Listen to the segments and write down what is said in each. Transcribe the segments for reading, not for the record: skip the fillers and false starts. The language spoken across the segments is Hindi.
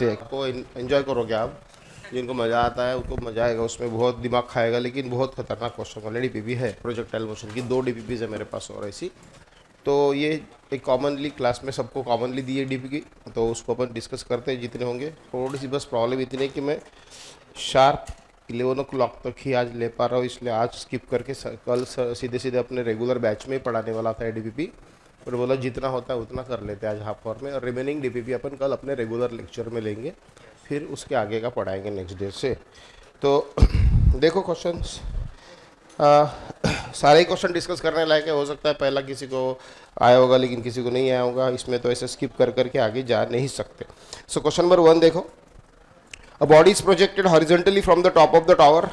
को एंजॉय करोगे आप। जिनको मज़ा आता है उनको मज़ा आएगा, उसमें बहुत दिमाग खाएगा, लेकिन बहुत खतरनाक क्वेश्चन वाले डीपीपी है। प्रोजेक्टाइल मोशन की 2 डीपीपीज है मेरे पास और ऐसी, तो ये एक कॉमनली क्लास में सबको कॉमनली दी है डीपीपी, तो उसको अपन डिस्कस करते हैं जितने होंगे। थोड़ी सी बस प्रॉब्लम इतनी है कि मैं शार्प 11 o'clock तक ही आज ले पा रहा हूँ, इसलिए आज स्किप करके कल सीधे सीधे अपने रेगुलर बैच में ही पढ़ाने वाला था डीपीपी, पर बोला जितना होता है उतना कर लेते हैं आज हाफ आवर में, और रिमेनिंग डीपीपी अपन कल अपने रेगुलर लेक्चर में लेंगे, फिर उसके आगे का पढ़ाएंगे नेक्स्ट डे से। तो देखो क्वेश्चंस सारे ही क्वेश्चन डिस्कस करने लायक है। हो सकता है पहला किसी को आया होगा लेकिन किसी को नहीं आया होगा, इसमें तो ऐसे स्किप कर करके आगे जा नहीं सकते। सो क्वेश्चन नंबर 1 देखो, a body is projected horizontally from the top of the tower.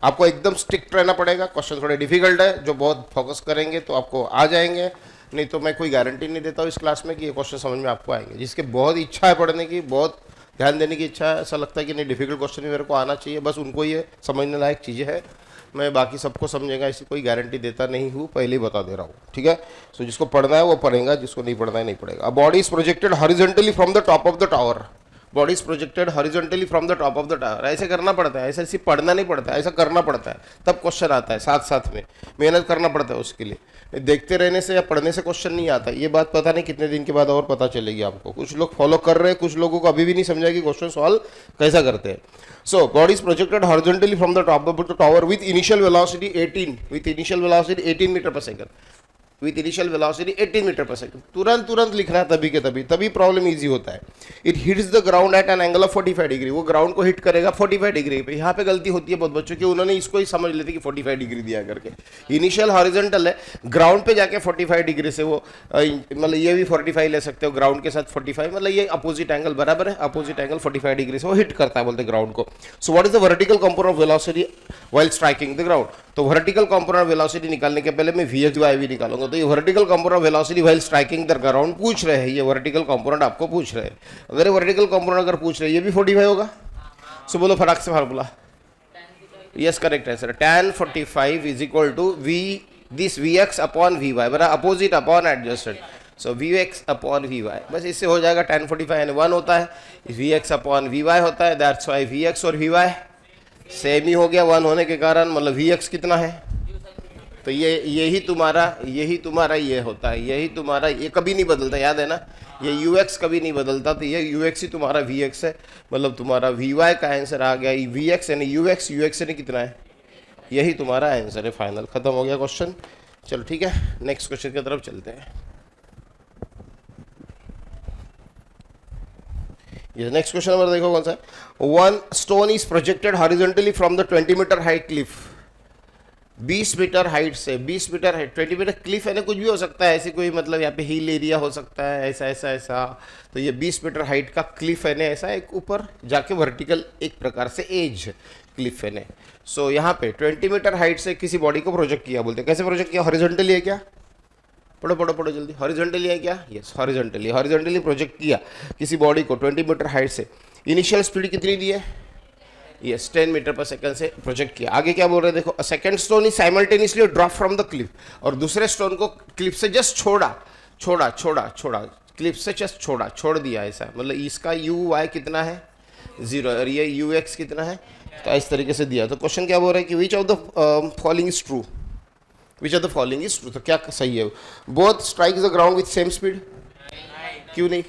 आपको एकदम स्ट्रिक्ट रहना पड़ेगा, क्वेश्चन थोड़े डिफिकल्ट है, जो बहुत फोकस करेंगे तो आपको आ जाएंगे, नहीं तो मैं कोई गारंटी नहीं देता हूँ इस क्लास में कि ये क्वेश्चन समझ में आपको आएंगे। जिसके बहुत इच्छा है पढ़ने की, बहुत ध्यान देने की इच्छा है, ऐसा लगता है कि नहीं डिफिकल्ट क्वेश्चन भी मेरे को आना चाहिए, बस उनको ये समझने लायक चीज़ें हैं, मैं बाकी सबको समझेगा ऐसी कोई गारंटी देता नहीं हूँ, पहले ही बता दे रहा हूँ, ठीक है। सो जिसको पढ़ना है वो पढ़ेगा, जिसको नहीं पढ़ना है नहीं पढ़ेगा। Body is projected horizontally from the top of the tower. Body is projected horizontally from the top of the tower. ऐसे करना पड़ता है, ऐसे सिर्फ पढ़ना नहीं पड़ता है, ऐसा करना पड़ता है, तब क्वेश्चन आता है। साथ साथ में मेहनत करना पड़ता है उसके लिए, देखते रहने से या पढ़ने से क्वेश्चन नहीं आता। ये बात पता नहीं कितने दिन के बाद और पता चलेगी आपको। कुछ लोग फॉलो कर रहे हैं, कुछ लोगों को अभी भी नहीं समझा कि क्वेश्चन सॉल्व कैसा करते हैं। So body is projected horizontally from the top of the tower with initial velocity 18 metre per second. With initial velocity 18 metre per second. तुरंत लिखना है तभी के तभी प्रॉब्लम इजी होता है। It hits the ground eight N angle of 45 degree. वो ग्राउंड को हिट करेगा 45 डिग्री पे। यहाँ पे गलती होती है बहुत बच्चों की, उन्होंने इसको ही समझ लेते कि 45 डिग्री दिया करके। इनिशियल हॉरिजॉन्टल है, ग्राउंड पे जाके 45 डिग्री से वो मतलब ये भी 45 ले सकते हो, ग्राउंड के साथ 45, मतलब ये अपोजिट एंगल बराबर है, अपोजिट एंगल 45 डिग्री से वो हिट करता है बोलते ग्राउंड को। So what is the vertical component of velocity while striking the ground. तो वर्टिकल कंपोनेंट ऑफ वेलोसिटी निकालने के पहले मैं VX/V निकालूंगा। तो ये vertical component of velocity while striking the ground पूछ रहे हैं, ये वर्टिकल कंपोनेंट आपको पूछ रहे हैं। अगर ये वर्टिकल कंपोनेंट अगर पूछ रहे हैं, ये भी 45 होगा। सो बोलो फटाक से फार्मूला। यस करेक्ट है sir. tan 45 is equal to this Vx upon Vy, बराबर opposite upon adjusted. So Vx upon Vy, बस इससे हो जाएगा। tan 45 यानी 1 होता है, Vx अपॉन Vy होता है, दैट्स व्हाई Vx और Vy सेम ही हो गया 1 होने के कारण। मतलब Vx कितना है, तो यही तुम्हारा ये होता है, यही तुम्हारा, ये कभी नहीं बदलता, याद है ना, ये Ux कभी नहीं बदलता, तो ये Ux ही तुम्हारा Vx है। मतलब तुम्हारा Vy का आंसर आ गया, Vx यानी Ux यानी कितना है, यही तुम्हारा आंसर है। फाइनल, खत्म हो गया क्वेश्चन। चलो ठीक है, नेक्स्ट क्वेश्चन की तरफ चलते हैं। ये नेक्स्ट क्वेश्चन नंबर देखो कौन सा है। One stone is projected horizontally from the 20 metre height cliff. 20 metre height से, 20 मीटर हाइट, 20 मीटर क्लिफ है ना, कुछ भी हो सकता है, ऐसी कोई मतलब यहाँ पे हिल एरिया हो सकता है, ऐसा। तो ये 20 मीटर हाइट का क्लिफ है ना, ऐसा एक ऊपर जाके वर्टिकल एक प्रकार से एज क्लिफ है ना। सो यहाँ पे 20 मीटर हाइट से किसी बॉडी को प्रोजेक्ट किया, बोलते कैसे प्रोजेक्ट किया, हॉरिजॉन्टली है क्या, पढ़ो जल्दी। हॉरिजॉन्टली है क्या, यस हॉरिजॉन्टली प्रोजेक्ट किया किसी बॉडी को 20 मीटर हाइट से। इनिशियल स्पीड कितनी दी है, यस 10 मीटर पर सेकंड से प्रोजेक्ट किया। आगे क्या बोल रहे हैं देखो, second stone is simultaneously drop from the Cliff. और दूसरे स्टोन को क्लिफ से जस्ट छोड़ा, क्लिफ से जस्ट छोड़ दिया ऐसा। मतलब इसका Uy कितना है 0 और ये Ux कितना है, तो इस तरीके से दिया। तो क्वेश्चन क्या बोल रहा है कि which of the following is true, which of the following is true. तो क्या सही है, both strike the ground with same speed, क्यों नहीं।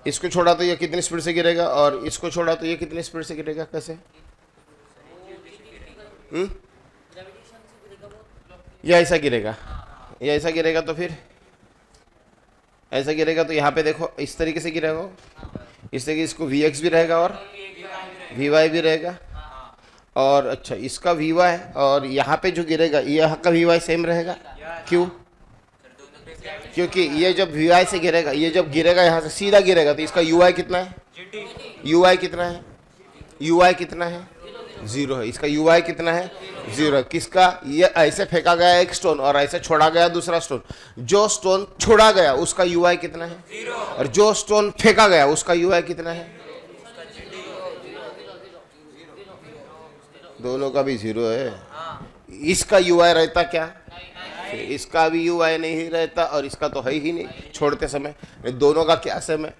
इसको छोड़ा तो ये कितनी स्पीड से गिरेगा, और इसको छोड़ा तो ये कितनी स्पीड से गिरेगा, कैसे, ये ऐसा गिरेगा, तो फिर ऐसा गिरेगा। तो यहाँ पे देखो इस तरीके से गिरेगा, इस तरीके इसको Vx भी रहेगा और Vy भी रहेगा, और अच्छा इसका Vy और यहाँ पे जो गिरेगा यहाँ का Vy सेम रहेगा, क्यों, क्योंकि ये जब Vy से गिरेगा, ये जब गिरेगा यहाँ से सीधा गिरेगा, तो इसका Uy कितना है, Uy कितना है 0 है। इसका Uy कितना है 0 है। किसका, ये ऐसे फेंका गया एक स्टोन और ऐसे छोड़ा गया दूसरा स्टोन। जो स्टोन छोड़ा गया उसका Uy कितना है 0, और जो स्टोन फेंका गया उसका Uy कितना है, दोनों का भी 0 है। इसका Uy रहता क्या, इसका भी Uy नहीं रहता, और इसका तो है ही नहीं छोड़ते समय। दोनों का क्या सम है,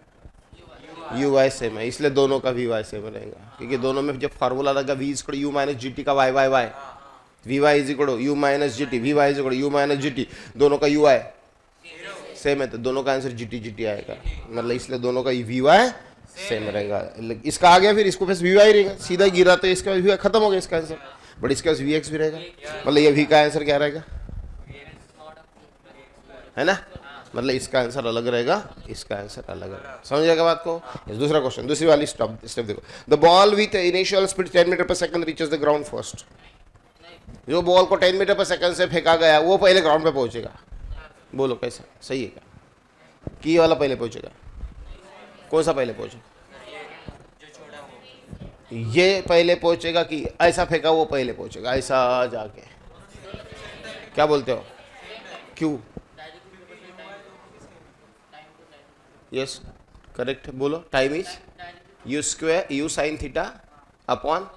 यू वाई सेम है, इसलिए दोनों का वी वाई सेम रहेगा, क्योंकि दोनों में जब फार्मूला लगा V is U minus G T का Y Y Y, V Y is equal U minus G T, V Y is equal U minus G T, दोनों का यू आई सेम है, तो दोनों का आंसर जी टी आएगा, मतलब इसलिए दोनों का वी वाई सेम रहेगा। इसका आ गया, फिर इसको पास वी वाई रहेगा, सीधा गिरा तो इसका वी खत्म हो गया इसका आंसर, बट इसके पास वी एक्स भी रहेगा, मतलब ये वी का आंसर क्या रहेगा, है ना, मतलब इसका आंसर अलग रहेगा, इसका आंसर अलग रहेगा। समझ जाएगा बात को। दूसरा क्वेश्चन, दूसरी वाली स्टेप देखो, the ball with initial speed 10 metre per second reaches the ground first. जो बॉल को 10 मीटर पर सेकंड से फेंका गया वो पहले ग्राउंड पे पहुंचेगा, बोलो कैसा सही है क्या, की वाला पहले पहुंचेगा, कौन सा पहले पहुंचेगा, ये पहले पहुंचेगा कि ऐसा फेंका वो पहले पहुंचेगा, ऐसा जाके, क्या बोलते हो, क्यों, यस करेक्ट बोलो, time is U square U sine theta upon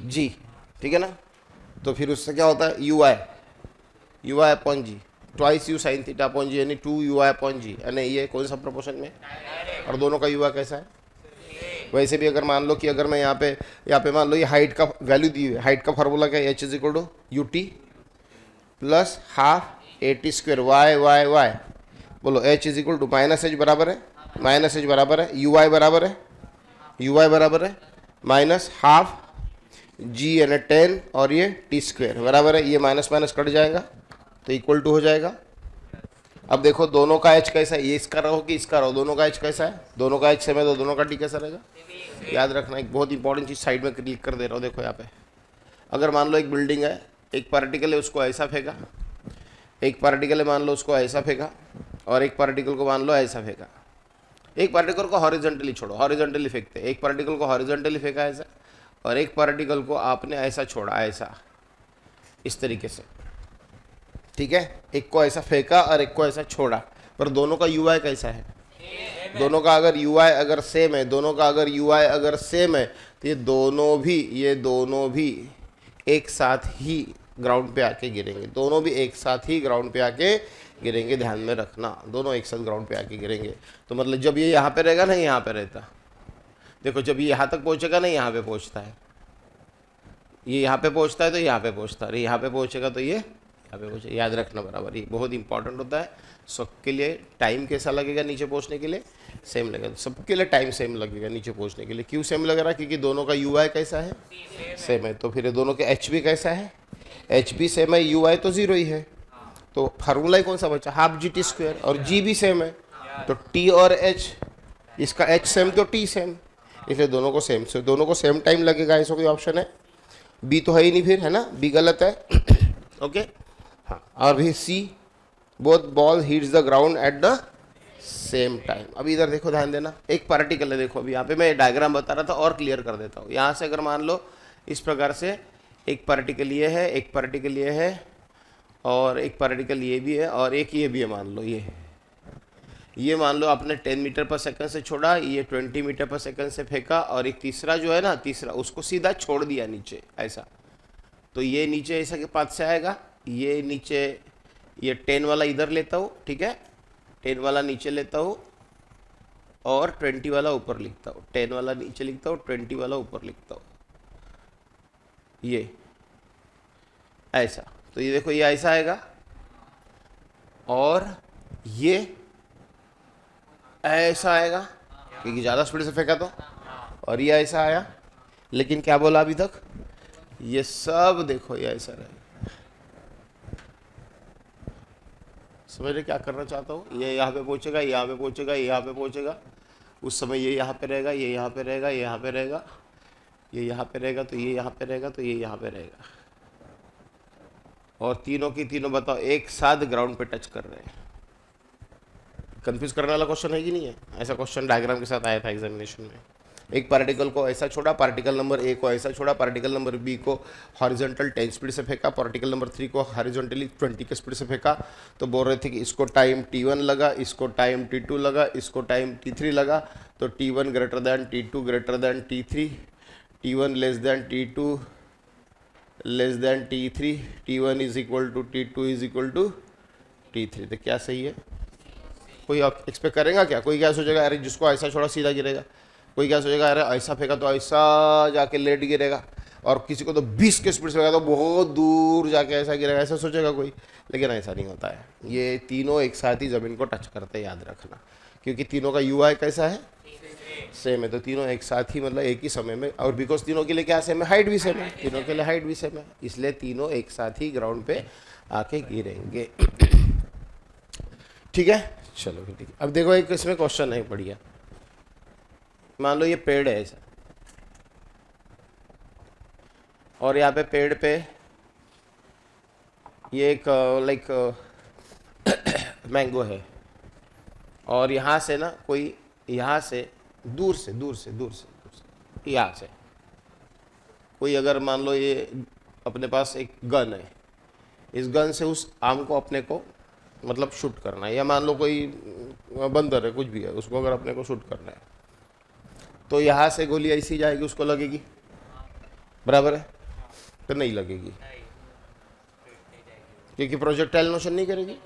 G, ठीक है ना, तो फिर उससे क्या होता है U I upon G, twice U sine theta upon G, यानी 2 यू आई अपॉन जी, यानी ये कौन सा प्रोपोर्शन में, और दोनों का यू आई कैसा है। वैसे भी अगर मान लो कि अगर मैं यहाँ पे मान लो ये हाइट का वैल्यू दी हुई है, हाइट का फार्मूला क्या है, H is equal to U T plus half A T square Y Y Y, बोलो H is equal to minus H बराबर है, माइनस एच बराबर है यू आई बराबर है, यू आई बराबर है माइनस हाफ जी यानी 10 और ये टी स्क्वेयर बराबर है, ये माइनस माइनस कट जाएगा तो इक्वल टू हो जाएगा। अब देखो दोनों का एच कैसा है, ये इसका रहो कि इसका रहो, दोनों का एच कैसा है, दोनों का एच सेम है तो दोनों का टी कैसा रहेगा, याद रखना। एक बहुत इंपॉर्टेंट चीज़ साइड में क्लिक कर दे रहा हूँ, देखो यहाँ पे अगर मान लो एक बिल्डिंग है, एक पार्टिकल है उसको ऐसा फेंका, एक पार्टिकल है मान लो उसको ऐसा फेंका, और एक पार्टिकल को मान लो ऐसा फेंका, एक पार्टिकल को हॉरिजॉन्टली छोड़ो, हॉरिजॉन्टली फेंकते, एक पार्टिकल को हॉरिजॉन्टली फेंका ऐसा, और एक पार्टिकल को आपने ऐसा छोड़ा ऐसा, इस तरीके से, ठीक है, एक को ऐसा फेंका और एक को ऐसा छोड़ा, पर दोनों का यू आई कैसा है, दोनों का अगर यू आई अगर सेम है, दोनों का अगर यू आई अगर सेम है तो ये दोनों भी एक साथ ही ग्राउंड पे आके गिरेंगे, दोनों भी एक साथ ही ग्राउंड पे आके गिरेंगे, ध्यान में रखना, दोनों एक साथ ग्राउंड पे आके गिरेंगे। तो मतलब जब ये यहाँ पे रहेगा ना, यहाँ पे रहता, देखो जब ये यहाँ तक पहुँचेगा ना, यहाँ पे पहुँचता है, ये यहाँ पे पहुँचता है तो यहाँ पे पहुँचता है, यहाँ पे पहुँचेगा तो ये यहाँ पे पहुँचे, याद रखना बराबर, ये बहुत इंपॉर्टेंट होता है। सबके लिए टाइम कैसा लगेगा नीचे पहुँचने के लिए, सेम लगेगा, सबके लिए टाइम सेम लगेगा नीचे पहुँचने के लिए। क्यों सेम लग रहा है, क्योंकि दोनों का यू आई कैसा है, सेम है, तो फिर दोनों के एच भी कैसा है, एच भी सेम है, यू आई तो जीरो ही है, तो फार्मूला ही कौन सा बचा, हाफ जी टी स्क्वायर, और जी भी सेम है, तो टी और एच, इसका एच सेम तो टी सेम, इसलिए दोनों को सेम, से दोनों को सेम टाइम लगेगा, ऐसा कोई ऑप्शन है, बी तो है ही नहीं फिर, है ना, बी गलत है। ओके हाँ, और भी C, both ball hits the ground at the same time. अभी इधर देखो, ध्यान देना, एक पार्टिकल है, देखो अभी यहाँ पे मैं डायग्राम बता रहा था और क्लियर कर देता हूँ। यहाँ से अगर मान लो इस प्रकार से एक पार्टिकल ये है, एक पार्टिकल ये है, और एक पार्टिकल ये भी है, और एक ये भी है, मान लो ये मान लो आपने 10 मीटर पर सेकंड से छोड़ा, ये 20 मीटर पर सेकंड से फेंका, और एक तीसरा जो है ना, तीसरा उसको सीधा छोड़ दिया नीचे ऐसा, तो ये नीचे ऐसा के पास से आएगा, ये नीचे, ये 10 वाला इधर लेता हूँ, ठीक है, 10 वाला नीचे लेता हूँ और 20 वाला ऊपर लिखता हूँ, 10 वाला नीचे लिखता हूँ, 20 वाला ऊपर लिखता हूँ, ये ऐसा, तो ये देखो ये ऐसा आएगा, और ये ऐसा आएगा क्योंकि ज़्यादा स्पीड से फेंका तो, और ये ऐसा आया, लेकिन क्या बोला अभी तक, ये सब देखो ये ऐसा रहेगा। समझ रहे क्या करना चाहता हूँ, ये यहाँ पे पहुँचेगा, ये यहाँ पे पहुँचेगा, ये यहाँ पे पहुँचेगा, उस समय ये यहाँ पे रहेगा, ये यहाँ पे रहेगा, ये यहाँ पे रहेगा, ये यहाँ पे रहेगा, तो ये यहाँ पे रहेगा, तो ये यहाँ पे रहेगा, और तीनों की तीनों बताओ एक साथ ग्राउंड पे टच कर रहे हैं। कंफ्यूज करने वाला क्वेश्चन है कि नहीं है, ऐसा क्वेश्चन डायग्राम के साथ आया था एग्जामिनेशन में। एक पार्टिकल को ऐसा छोड़ा, पार्टिकल नंबर ए को ऐसा छोड़ा, पार्टिकल नंबर बी को हॉरिजॉन्टल 10 स्पीड से फेंका, पार्टिकल नंबर 3 को हॉरिजॉन्टली 20 के स्पीड से फेंका, तो बोल रहे थे कि इसको टाइम t1 लगा, इसको टाइम t2 लगा, इसको टाइम t3 लगा, तो t1 greater than t2 greater than t3, t1 less than t2 less than t3, t1 is equal to t2 is equal to t3, तो क्या सही है, कोई एक्सपेक्ट करेगा क्या? कोई क्या सोचेगा अरे जिसको ऐसा छोड़ा सीधा गिरेगा, कोई क्या सोचेगा अरे ऐसा फेंका तो ऐसा जाके लेट गिरेगा, और किसी को तो 20 के स्पीड से फेंका तो बहुत दूर जाके ऐसा गिरेगा, ऐसा सोचेगा कोई। लेकिन ऐसा नहीं होता है, ये तीनों एक साथ ही ज़मीन को टच करते हैं, याद रखना, क्योंकि तीनों का UI कैसा है? सेम है। तो तीनों एक साथ ही मतलब एक ही समय में, और बिकॉज तीनों के लिए क्या सेम है? हाइट भी सेम है, तीनों के लिए हाइट भी सेम है, इसलिए तीनों एक साथ ही ग्राउंड पे आके गिरेंगे। ठीक है, चलो फिर ठीक है। अब देखो एक इसमें क्वेश्चन है बढ़िया। मान लो ये पेड़ है ऐसा, और यहाँ पे पेड़ पे ये एक लाइक मैंगो है, और यहाँ से ना कोई यहाँ से दूर से यहाँ से कोई अगर मान लो ये अपने पास एक गन है, इस गन से उस आम को अपने को मतलब शूट करना है, या मान लो कोई बंदर है कुछ भी है उसको अगर अपने को शूट करना है, तो यहाँ से गोली ऐसी जाएगी, उसको लगेगी, बराबर है? तो नहीं लगेगी, क्योंकि प्रोजेक्टाइल मोशन नहीं करेगी।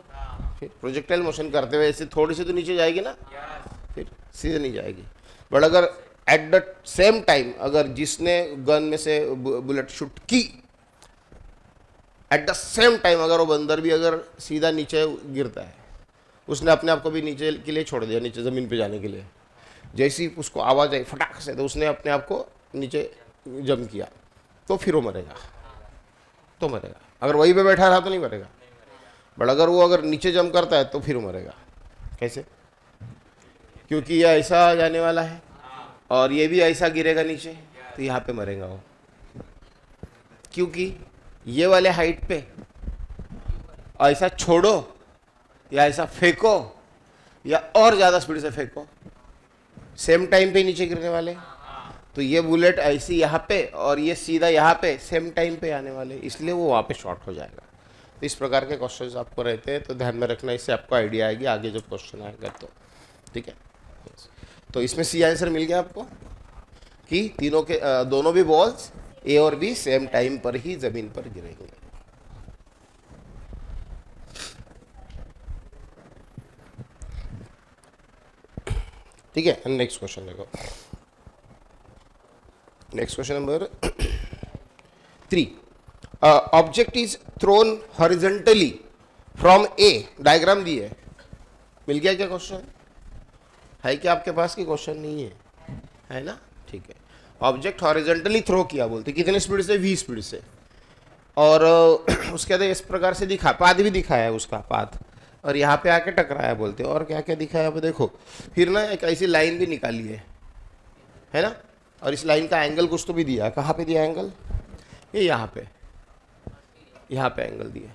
फिर प्रोजेक्टाइल मोशन करते हुए ऐसे थोड़ी सी तो नीचे जाएगी ना, फिर सीधे नहीं जाएगी। बट अगर एट द सेम टाइम अगर जिसने गन में से बुलेट शूट की, एट द सेम टाइम अगर वो बंदर भी अगर सीधा नीचे गिरता है, उसने अपने आप को भी नीचे के लिए छोड़ दिया, नीचे ज़मीन पे जाने के लिए, जैसी उसको आवाज़ आई फटाक से, तो उसने अपने आप को नीचे जम किया, तो फिर वो मरेगा, तो मरेगा। अगर वहीं पे बैठा रहा तो नहीं मरेगा, बट अगर वो अगर नीचे जम करता है तो फिर वो मरेगा। कैसे? क्योंकि ये ऐसा जाने वाला है और ये भी ऐसा गिरेगा नीचे, तो यहाँ पे मरेगा वो, क्योंकि ये वाले हाइट पे ऐसा छोड़ो या ऐसा फेंको या और ज़्यादा स्पीड से फेंको, सेम टाइम पे नीचे गिरने वाले, तो ये बुलेट ऐसी यहाँ पे और ये सीधा यहाँ पे सेम टाइम पे आने वाले, इसलिए वो वहाँ पे शॉर्ट हो जाएगा। तो इस प्रकार के क्वेश्चंस आपको रहते हैं, तो ध्यान में रखना, इससे आपको आइडिया आएगी आगे जब क्वेश्चन आएगा तो। ठीक है, तो इसमें सी आंसर मिल गया आपको कि तीनों के दोनों भी बॉल्स ए और बी सेम टाइम पर ही जमीन पर गिरेंगे। ठीक है, नेक्स्ट क्वेश्चन देखो। Next question number 3। Object is thrown horizontally from a, diagram दी है, मिल गया क्या क्वेश्चन? है क्या आपके पास? की क्वेश्चन नहीं है ना? ठीक है, ऑब्जेक्ट हॉरिजॉन्टली थ्रो किया, बोलते कितने स्पीड से? v स्पीड से, और उसके बाद इस प्रकार से दिखा, पाथ भी दिखाया है उसका पाथ, और यहाँ पे आके टकराया बोलते हैं, और क्या क्या दिखाया यहाँ पे देखो। फिर ना एक ऐसी लाइन भी निकाली है ना, और इस लाइन का एंगल कुछ तो भी दिया, कहाँ पे दिया एंगल? ये यहाँ पे एंगल दिया,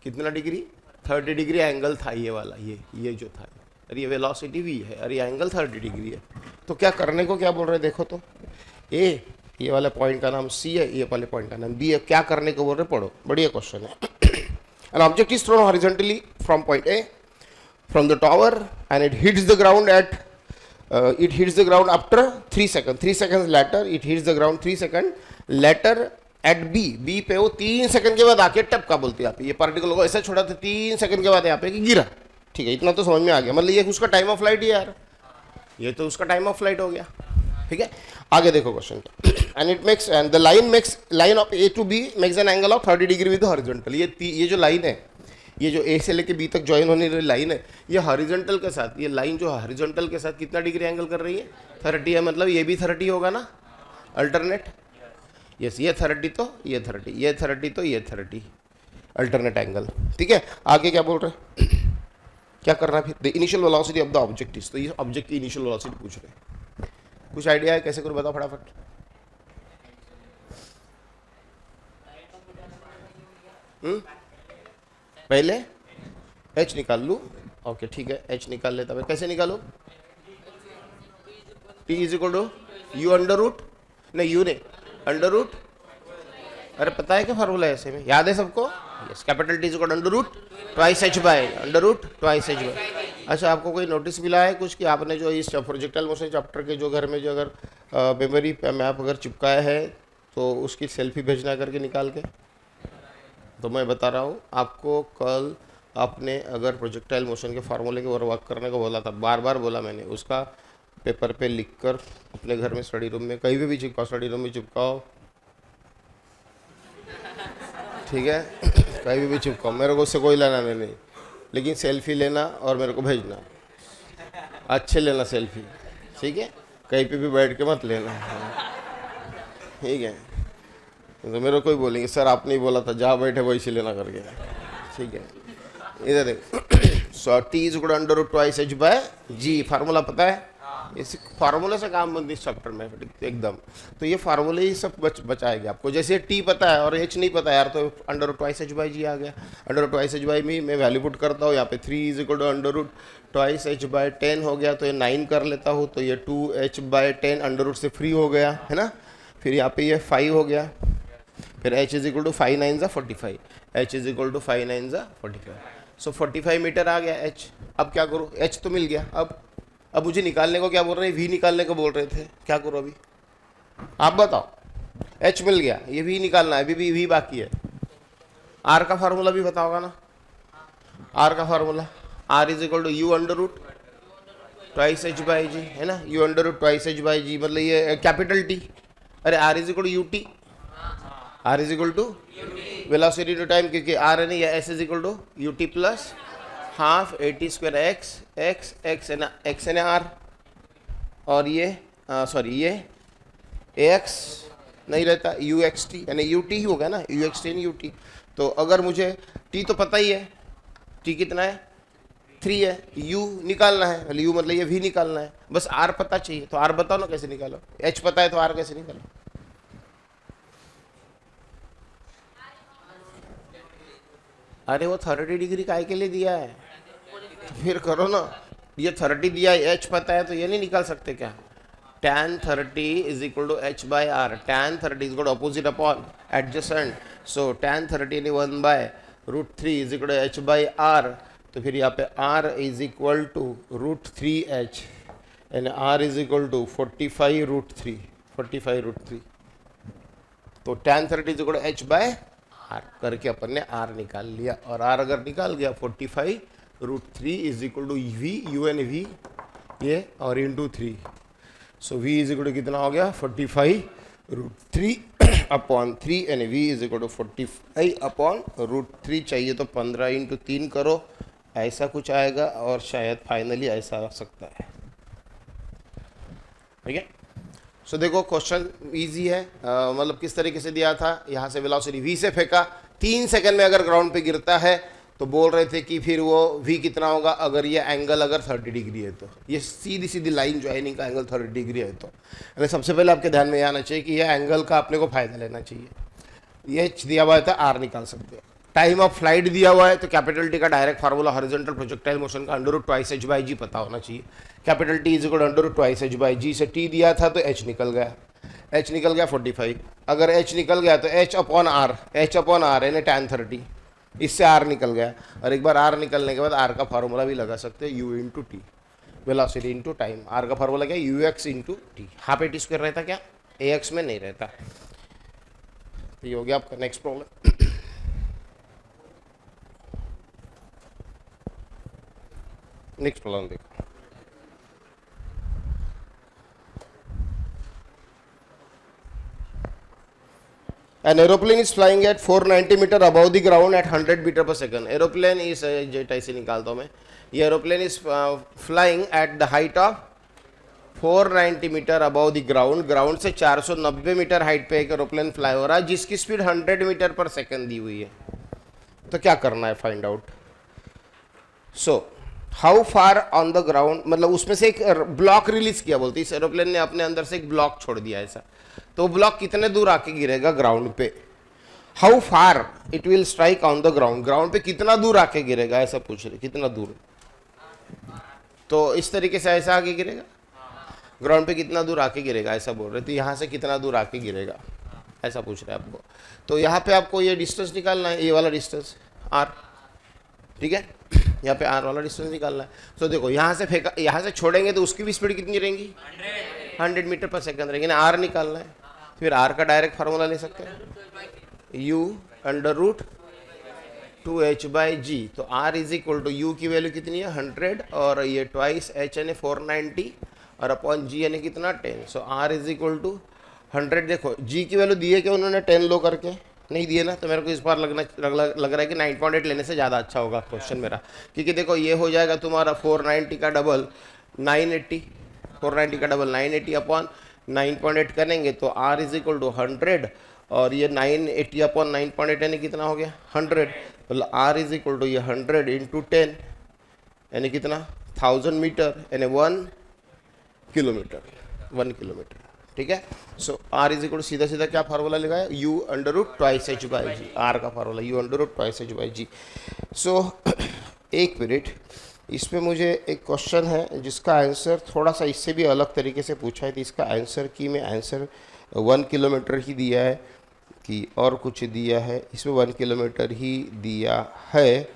कितना डिग्री? 30 डिग्री एंगल था ये वाला, ये जो था, और ये वेलोसिटी भी है, और ये एंगल 30 डिग्री है। तो क्या करने को क्या बोल रहे हैं देखो तो, ये वाले पॉइंट का नाम सी है, ये वाले पॉइंट का नाम बी है, क्या करने को बोल रहे? पढ़ो, बढ़िया क्वेश्चन है। An object is thrown horizontally from point A from the tower and it hits the ground after 3 seconds. 3 seconds later it hits the ground 3 seconds later at B पे वो 3 सेकंड के बाद आके टपका, बोलते हैं यहाँ पे, ये पार्टिकल को ऐसा छोड़ा था 3 सेकंड के बाद यहाँ पे कि गिरा। ठीक है, इतना तो समझ में आ गया, मतलब ये उसका टाइम ऑफ फ्लाइट ही यार, ये तो उसका टाइम ऑफ फ्लाइट हो गया। ठीक है, आगे देखो question. And it makes and the line of A to B makes an angle of 30 degree with horizontal. ये जो लाइन है, ये जो ए से लेके बी तक ज्वाइन होने वाली लाइन है, ये हॉरिजॉन्टल के साथ, ये लाइन जो हॉरिजॉन्टल के साथ कितना डिग्री एंगल कर रही है? 30 है, मतलब ये भी 30 होगा ना, अल्टरनेट। यस, ये 30 तो ये 30, ये 30 तो ये 30, अल्टरनेट एंगल। ठीक है, आगे क्या बोल रहे हैं, क्या करना है फिर? The initial velocity of the object is, तो ये ऑब्जेक्ट की इनिशियल वेलोसिटी पूछ रहे हैं। कुछ आइडिया है कैसे करो, बताओ फटाफट। पहले h निकाल लूँ, ओके ठीक है, h निकाल लेता मैं, कैसे निकालू? t is equal to you under root, नहीं यू नहीं, अंडर रूट, अरे पता है क्या फार्मूला है ऐसे में, याद है सबको? Yes, capital T is equal to under root twice h by under root twice h by. अच्छा, आपको कोई नोटिस मिला है कुछ कि आपने जो इस प्रोजेक्टाइल मोशन चैप्टर के जो घर में जो अगर मेमोरी मैप अगर चिपकाया है तो उसकी सेल्फी भेजना करके निकाल के? तो मैं बता रहा हूँ आपको, कल आपने अगर प्रोजेक्टाइल मोशन के फार्मूले के ऊपर वर्क करने को बोला था, बार बार बोला मैंने, उसका पेपर पे लिखकर अपने घर में स्टडी रूम में कहीं भी चिपकाओ, स्टडी रूम में चिपकाओ, ठीक है, कहीं भी चिपकाओ, मेरे को उससे कोई लेना नहीं, लेकिन सेल्फी लेना और मेरे को भेजना, अच्छे लेना सेल्फी, ठीक है, कहीं पे भी बैठ के मत लेना, ठीक है। तो मेरे को कोई बोलेंगे सर आपने ही बोला था जहाँ बैठे वैसे लेना करके, ठीक है। इधर देख, so T is equal under root twice H by G, formula पता है, इस फार्मूले से काम बनती है चैप्टर में एकदम। तो ये फार्मूले ही सब बचाएंगे आपको। जैसे टी पता है और एच नहीं पता यार, तो under root twice H by G आ गया। Under root twice H by में मैं वैल्यू पुट करता हूँ, यहाँ पे 3 is equal to under root twice H by 10 हो गया, तो ये 9 कर लेता हूँ, तो ये 2h बाई 10 अंडर रूट से फ्री हो गया है ना। फिर यहाँ पे ये 5 हो गया, फिर h is equal to 5 9 45, h is equal to 5 9 45, so 45 metre आ गया h। अब क्या करूँ, h तो मिल गया, अब मुझे निकालने को क्या बोल रहे हैं, v निकालने को बोल रहे थे, क्या करो अभी आप बताओ। h मिल गया, ये v निकालना है, अभी भी v बाकी है। r का फार्मूला भी बताओगा ना, r का formula r is equal to you under root twice H by G, है ना, U under root twice H by G, मतलब ये कैपिटल टी, अरे r is equal to U T, r is equal to velocity to time, क्योंकि r है नहीं, s is equal to U T plus half AT square x है ना r, और ये सॉरी ये ax नहीं रहता, uxt यानी ut ही होगा ना, uxt नहीं ut। तो अगर मुझे t तो पता ही है, t कितना है 3 है, u निकालना है, u मतलब ये v निकालना है, बस r पता चाहिए। तो r बताओ ना कैसे निकालो, h पता है तो r कैसे निकालो। अरे वो 30 डिग्री काय के लिए दिया है, तो फिर करो ना, ये 30 दिया है, h पता है, तो ये नहीं निकाल सकते क्या। tan 30 is equal to h by R, tan 30 is equal to opposite upon adjacent, so tan 30 यानी 1 by root 3 is equal to h by R. तो फिर यहाँ पे r is equal to root 3h यानी r is equal to 45 root 3, 45 root 3। तो tan 30 is equal to h by R करके अपन ने r निकाल लिया, और r अगर निकाल गया 45 root 3 is equal to v, u and v ये, और into 3, so v is equal to कितना हो गया 45 root 3 upon 3 and v is equal to 45 upon root 3 चाहिए तो 15 इंटू 3 करो, ऐसा कुछ आएगा, और शायद फाइनली ऐसा आ सकता है, ठीक है। सो देखो क्वेश्चन इजी है, मतलब किस तरीके से दिया था, यहाँ से वेलोसिटी v से फेंका, 3 सेकंड में अगर ग्राउंड पे गिरता है तो बोल रहे थे कि फिर वो v कितना होगा, अगर ये एंगल अगर 30 डिग्री है, तो ये सीधी सीधी लाइन ज्वाइनिंग का एंगल 30 डिग्री है, तो सबसे पहले आपके ध्यान में आना चाहिए कि ये एंगल का अपने को फायदा लेना चाहिए। ये h दिया हुआ है तो r निकाल सकते हैं। टाइम ऑफ फ्लाइट दिया हुआ है तो कैपिटल टी का direct formula horizontal projectile motion का under root twice H by G पता होना चाहिए। Capital T is equal under root twice H by G से टी दिया था तो h निकल गया, h निकल गया 45। अगर h निकल गया तो h अपॉन r यानी tan 30, इससे r निकल गया, और एक बार r निकलने के बाद r का फार्मूला भी लगा सकते हैं, u into T, velocity into time. r का फार्मूला क्या है, ux into T, half AT square रहता क्या, ax में नहीं रहता। तो ये हो गया आपका नेक्स्ट प्रॉब्लम। नेक्स्ट प्रॉब्लम देखो, an aeroplane is flying at 490 meter above the ground at 100 meter per second. Aeroplane is jet ऐसे निकालता हूँ मैं, ये aeroplane is flying at the height of 490 metre above the ground, ground से 490 मीटर हाइट पे एक एरोप्लेन फ्लाई हो रहा है जिसकी स्पीड 100 मीटर पर सेकंड दी हुई है। तो क्या करना है, find out. So how far on the ground, मतलब उसमें से एक ब्लॉक रिलीज किया, बोलते इस एरोप्लेन ने अपने अंदर से एक ब्लॉक छोड़ दिया ऐसा, तो ब्लॉक कितने दूर आके गिरेगा ग्राउंड पे। How far it will strike on the ground, ground पे कितना दूर आके गिरेगा ऐसा पूछ रहे, कितना दूर। तो इस तरीके से ऐसा आके गिरेगा, ग्राउंड पे कितना दूर आके गिरेगा ऐसा बोल रहे, तो यहाँ से कितना दूर आके गिरेगा ऐसा पूछ रहे हैं आपको। तो यहाँ पे आपको ये डिस्टेंस निकालना है, ये वाला डिस्टेंस r, ठीक है, यहाँ पे r वाला डिस्टेंस निकालना है। तो देखो यहाँ से फेंका, यहाँ से छोड़ेंगे तो उसकी भी स्पीड कितनी रहेंगी 100 मीटर पर सेकंड रहेंगे ना, r निकालना है। फिर r का डायरेक्ट फार्मूला ले सकते हैं, u अंडर रूट 2h/g, तो r is equal to u की वैल्यू कितनी है 100 और ये ट्वाइस h यानी 490 और अपॉन g यानी कितना 10, सो r इज इक्वल टू 100। देखो g की वैल्यू दी है कि उन्होंने 10 लो करके नहीं दिए ना, तो मेरे को इस बार लग रहा है कि 9.8 लेने से ज़्यादा अच्छा होगा क्वेश्चन मेरा, क्योंकि देखो ये हो जाएगा तुम्हारा 490 का डबल 980, 490 का डबल 980 अपॉन 9.8 करेंगे तो r इज इक्वल टू 100 और ये 980 अपॉन 9.8 यानी कितना हो गया 100, मतलब r इज इक्वल टू ये 100 इंटू 10 यानी कितना 1000 मीटर यानी 1 किलोमीटर, 1 किलोमीटर, ठीक है। सो r इज इक्वल सीधा सीधा क्या फार्मूला लगाया u under root twice h by G, r का formula u under root twice h by G. So एक मिनट, इसमें मुझे एक क्वेश्चन है जिसका आंसर थोड़ा सा इससे भी अलग तरीके से पूछा है, तो इसका आंसर की मैं आंसर 1 किलोमीटर ही दिया है कि और कुछ दिया है, इसमें 1 किलोमीटर ही दिया है,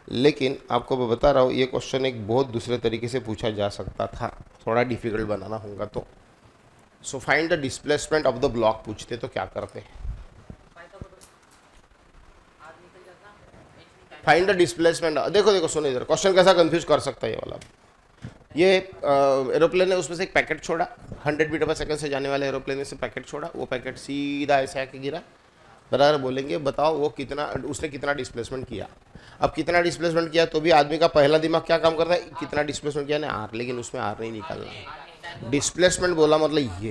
लेकिन आपको मैं बता रहा हूँ ये क्वेश्चन एक बहुत दूसरे तरीके से पूछा जा सकता था, थोड़ा डिफिकल्ट बनाना होगा तो। So find the displacement of the block पूछते तो क्या करते, फाइंड द डिस्प्लेसमेंट। देखो देखो सुनो इधर, क्वेश्चन कैसा कंफ्यूज कर सकता है ये वाला। ये एरोप्लेन ने उसमें से एक पैकेट छोड़ा, 100 मीटर पर सेकंड से जाने वाले एरोप्लेन में से पैकेट छोड़ा, वो पैकेट सीधा ऐसे आके गिरा, बराबर बोलेंगे बताओ वो कितना, उसने कितना डिस्प्लेसमेंट किया। अब कितना डिस्प्लेसमेंट किया तो भी आदमी का पहला दिमाग क्या काम करता है, कितना डिस्प्लेसमेंट किया ना आर, लेकिन उसमें आर नहीं निकालना है। डिस्प्लेसमेंट बोला मतलब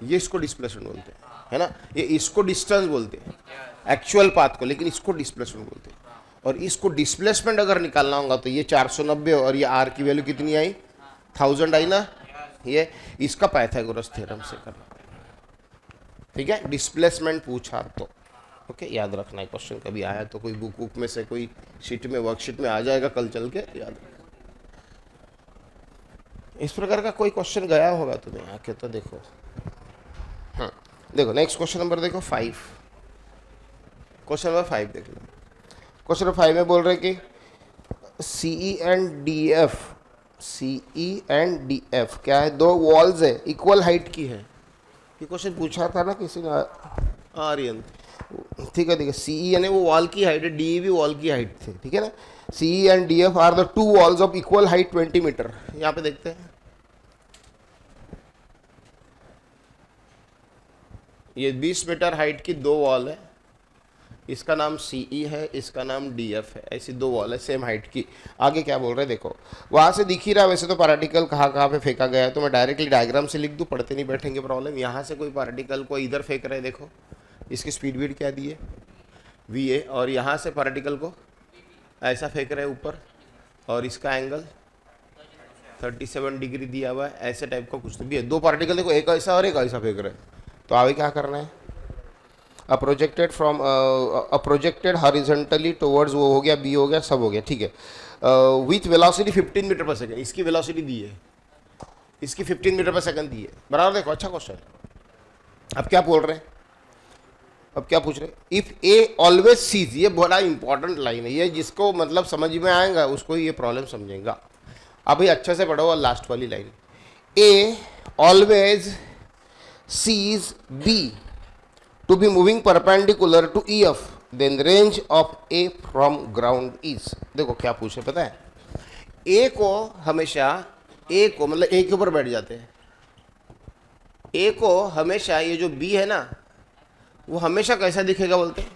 ये इसको डिस्प्लेसमेंट बोलते हैं, है ना, ये इसको डिस्टेंस बोलते हैं एक्चुअल पाथ को, लेकिन इसको डिस्प्लेसमेंट बोलते हैं। और इसको डिस्प्लेसमेंट अगर निकालना होगा तो ये 490 और ये आर की वैल्यू कितनी आई 1000 आई ना, ये इसका पाइथागोरस थ्योरम से करना, ठीक है। डिस्प्लेसमेंट पूछा तो ओके, याद रखना है, क्वेश्चन कभी आया तो कोई बुक में से कोई शीट में वर्कशीट में आ जाएगा कल चल के, याद रखना। इस प्रकार का कोई क्वेश्चन गया होगा तुम्हें आके तो देखो। हाँ देखो नेक्स्ट क्वेश्चन नंबर देखो 5, क्वेश्चन नंबर 5 देख लो। क्वेश्चन नंबर 5 में बोल रहे कि सीई एंड डी एफ क्या है, दो वॉल्स है इक्वल हाइट की है, ये क्वेश्चन पूछा था ना किसी ने, आर्यन, ठीक है। सीई यानी वो वॉल की हाइट है, डी भी वॉल की हाइट थी, ठीक है ना। CE and D F are the two walls of equal height 20 metre, यहाँ पे देखते हैं ये 20 मीटर हाइट की दो वॉल है, इसका नाम सीई है, इसका नाम डीएफ है, ऐसी दो वॉल है सेम हाइट की। आगे क्या बोल रहे हैं देखो, वहाँ से दिख ही रहा वैसे तो पार्टिकल कहाँ कहाँ पे फेंका गया है, तो मैं डायरेक्टली डायग्राम से लिख दूँ, पढ़ते नहीं बैठेंगे प्रॉब्लम। यहाँ से कोई पार्टिकल को इधर फेंक रहे हैं, देखो इसकी स्पीड वीड क्या दी है वी, और यहाँ से पार्टिकल को ऐसा फेंक रहे हैं ऊपर, और इसका एंगल 37 डिग्री दिया हुआ है, ऐसे टाइप का कुछ तो भी है। दो पार्टिकल देखो, एक ऐसा और एक ऐसा फेंक रहे हैं, तो आगे क्या करना है, प्रोजेक्टेड हॉरिजॉन्टली टुवर्ड्स, वो हो गया, बी हो गया, सब हो गया, ठीक है। With velocity 15 metre per second, इसकी वेलोसिटी दी है, इसकी 15 मीटर पर सेकंड दी है, बराबर। देखो अच्छा क्वेश्चन है। अब क्या बोल रहे हैं, अब क्या पूछ रहे हैं, इफ ए ऑलवेज सीज, ये बड़ा इंपॉर्टेंट लाइन है, ये जिसको मतलब समझ में आएगा उसको ये प्रॉब्लम समझेगा। अब ये अच्छे से पढ़ो, लास्ट वाली line, A always sees B to be moving perpendicular to EF, then range of A from ground is। देखो क्या पूछे पता है, A को हमेशा, A को मतलब A के ऊपर बैठ जाते हैं, A को हमेशा ये जो B है ना वो हमेशा कैसा दिखेगा बोलते हैं,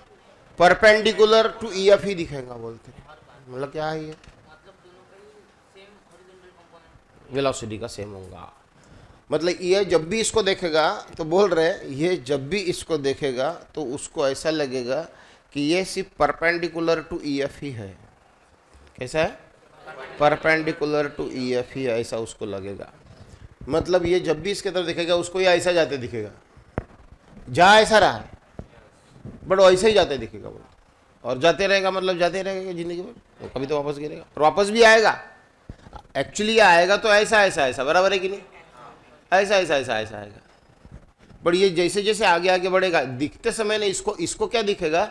परपेंडिकुलर टू EF ही दिखेगा बोलते हैं। मतलब क्या है ये, वेलोसिटी का सेम होगा, मतलब ये जब भी इसको देखेगा तो बोल रहे हैं ये जब भी इसको देखेगा तो उसको ऐसा लगेगा कि ये सिर्फ परपेंडिकुलर टू ईएफ ही है। कैसा है, परपेंडिकुलर टू ईएफ ही, ऐसा उसको लगेगा। मतलब ये जब भी इसके तरफ दिखेगा उसको ये ऐसा जाते दिखेगा, जा ऐसा रहा है बट ऐसा ही जाते दिखेगा वो, और जाते रहेगा मतलब जाते रहेगा जिंदगी में, तो कभी तो वापस गिरेगा और वापस भी आएगा। एक्चुअली आएगा तो ऐसा ऐसा ऐसा, बराबर है कि नहीं, ऐसा ऐसा ऐसा ऐसा आएगा। बट ये जैसे जैसे आगे आगे बढ़ेगा, दिखते समय ना इसको क्या दिखेगा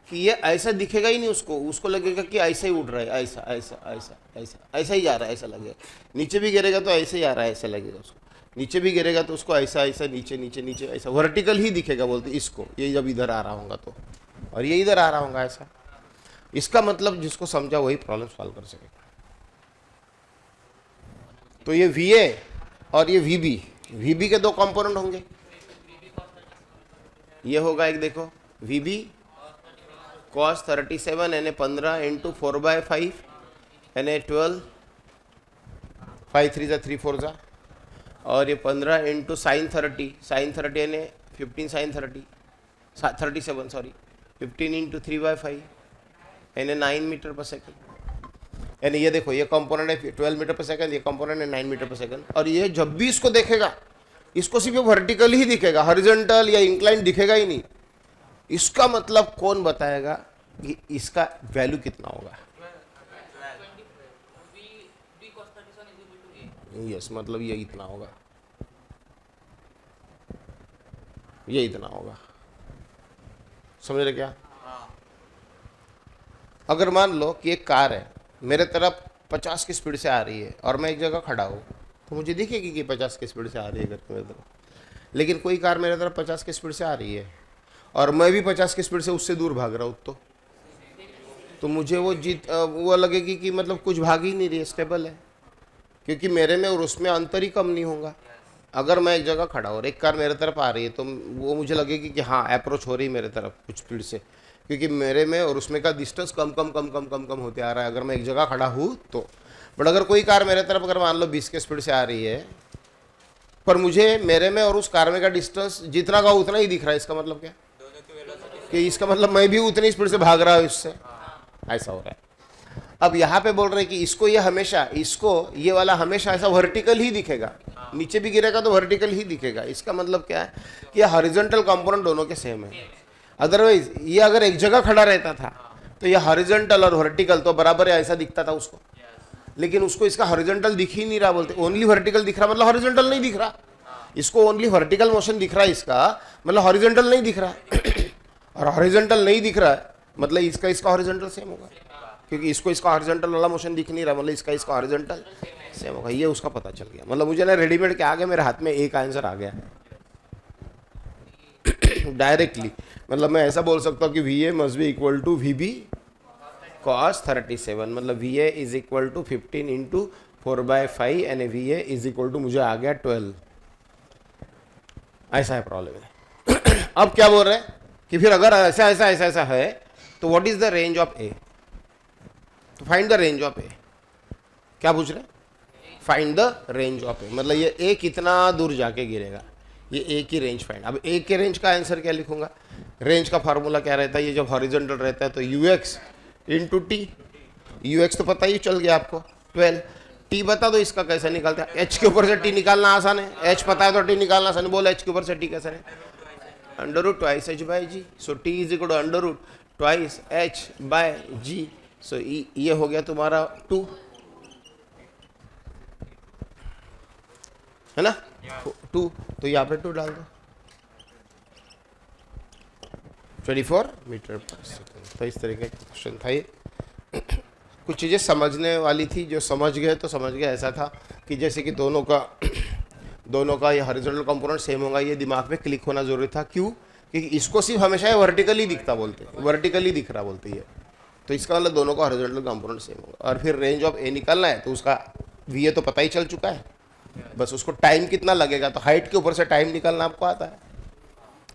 कि ये ऐसा दिखेगा ही नहीं, उसको लगेगा कि ऐसा ही उड़ रहा है, ऐसा ऐसा ऐसा ऐसा ऐसा ही जा रहा है, ऐसा लगेगा। नीचे भी गिरेगा तो ऐसे ही आ रहा है, ऐसा लगेगा उसको, नीचे भी गिरेगा तो उसको ऐसा ऐसा नीचे नीचे नीचे ऐसा वर्टिकल ही दिखेगा बोलते इसको, ये जब इधर आ रहा होगा तो, और ये इधर आ रहा होगा ऐसा। इसका मतलब जिसको समझा वही प्रॉब्लम सॉल्व कर सकेगा। तो ये VA और ये VB के दो कंपोनेंट होंगे। ये होगा एक, देखो VB cos 37 यानी 15 इंटू 4/5 यानी 12, 5 3 जा 3 4 जा, और ये 15 इंटू sin 30 यानी 15 sin 37 सॉरी 15 इंटू 3/5 यानी 9 मीटर पर सेकेंड। यानी ये देखो ये कंपोनेंट है 12 मीटर पर सेकेंड, ये कंपोनेंट है 9 मीटर पर सेकेंड। और ये जब भी इसको देखेगा इसको सिर्फ वर्टिकल ही दिखेगा, हॉरिजॉन्टल या इंक्लाइन दिखेगा ही नहीं। इसका मतलब कौन बताएगा कि इसका वैल्यू कितना होगा? यस, मतलब ये इतना होगा, ये इतना होगा। समझ रहे क्या? अगर मान लो कि एक कार है, मेरे तरफ 50 की स्पीड से आ रही है और मैं एक जगह खड़ा हूँ, तो मुझे दिखेगी कि 50 की स्पीड से आ रही है करके मेरे तरफ। लेकिन कोई कार मेरे तरफ 50 की स्पीड से आ रही है और मैं भी 50 की स्पीड से उससे दूर भाग रहा हूँ, तो मुझे वो लगेगी कि मतलब कुछ भाग ही नहीं रही है, स्टेबल है, क्योंकि मेरे में और उसमें अंतर ही कम नहीं होगा। अगर मैं एक जगह खड़ा हूँ और एक कार मेरे तरफ आ रही है तो वो मुझे लगेगी कि हाँ अप्रोच हो रही है मेरे तरफ कुछ स्पीड से, क्योंकि मेरे में और उसमें का डिस्टेंस कम होते आ रहा है अगर मैं एक जगह खड़ा हूँ तो। बट अगर कोई कार मेरे तरफ अगर मान लो 20 के स्पीड से आ रही है, पर मुझे मेरे में और उस कार में का डिस्टेंस जितना का उतना ही दिख रहा है, इसका मतलब क्या? कि इसका मतलब मैं भी उतनी स्पीड से भाग रहा हूँ इससे, ऐसा हो रहा है। अब यहाँ पे बोल रहे हैं कि इसको ये वाला हमेशा ऐसा वर्टिकल ही दिखेगा, नीचे भी गिरेगा तो वर्टिकल ही दिखेगा। इसका मतलब क्या है कि हॉरिजॉन्टल कंपोनेंट दोनों के सेम है। अदरवाइज ये अगर एक जगह खड़ा रहता था तो ये हॉरिजॉन्टल और वर्टिकल तो बराबर है ऐसा दिखता था उसको, लेकिन उसको इसका हॉरिजॉन्टल दिख ही नहीं रहा, बोलते ओनली वर्टिकल दिख रहा, मतलब हॉरिजॉन्टल नहीं दिख रहा। इसको ओनली वर्टिकल मोशन दिख रहा है इसका, मतलब हॉरिजॉन्टल नहीं दिख रहा और हॉरिजॉन्टल नहीं दिख रहा है मतलब इसका हॉरिजॉन्टल सेम होगा, क्योंकि इसका हॉरिजॉन्टल वाला मोशन दिख नहीं रहा, मतलब इसका हॉरिजॉन्टल सेम होगा। ये उसका पता चल गया। मतलब मुझे ना रेडीमेड के आगे मेरे हाथ में एक आंसर आ गया डायरेक्टली। मतलब मैं ऐसा बोल सकता हूँ कि VA must be equal to VB cos 37, मतलब VA is equal to 15 into 4/5 यानी VA इज इक्वल टू मुझे आ गया 12। ऐसा है प्रॉब्लम है। अब क्या बोल रहे हैं कि फिर अगर ऐसा है तो what is the range of A? तो find the range of A। क्या पूछ रहे हैं? Find the range of A, मतलब ये A कितना दूर जाके गिरेगा, ये A की रेंज फाइंड। अब A के रेंज का आंसर क्या लिखूंगा? रेंज का फार्मूला क्या रहता है? ये जब हॉरिजॉन्टल रहता है तो UX इंटू T। UX तो पता ही चल गया आपको 12। T बता दो इसका कैसे निकालते हैं? H के ऊपर से T निकालना आसान है, H पता है तो T निकालना आसान है। बोल H के ऊपर से T कैसे है? Under root twice H by G। So T is equal to under root twice H by G। So ये हो गया तुम्हारा 2, है ना? 2, तो यहाँ पे 2 डाल दो, 24 मीटर पर सेकेंड। तो इस तरीके का क्वेश्चन था ये। कुछ चीज़ें समझने वाली थी, जो समझ गए तो समझ गए। ऐसा था कि जैसे कि दोनों का ये हॉरिजॉन्टल कंपोनेंट सेम होगा, ये दिमाग में क्लिक होना जरूरी था। क्यों? क्योंकि इसको सिर्फ हमेशा ये वर्टिकली दिखता, बोलते वर्टिकली दिख रहा बोलते ये, तो इसका मतलब दोनों का हॉरिजॉन्टल कंपोनेंट सेम होगा। और फिर रेंज ऑफ A निकालना है तो उसका VA तो पता ही चल चुका है, बस उसको टाइम कितना लगेगा, तो हाइट के ऊपर से टाइम निकालना आपको आता है।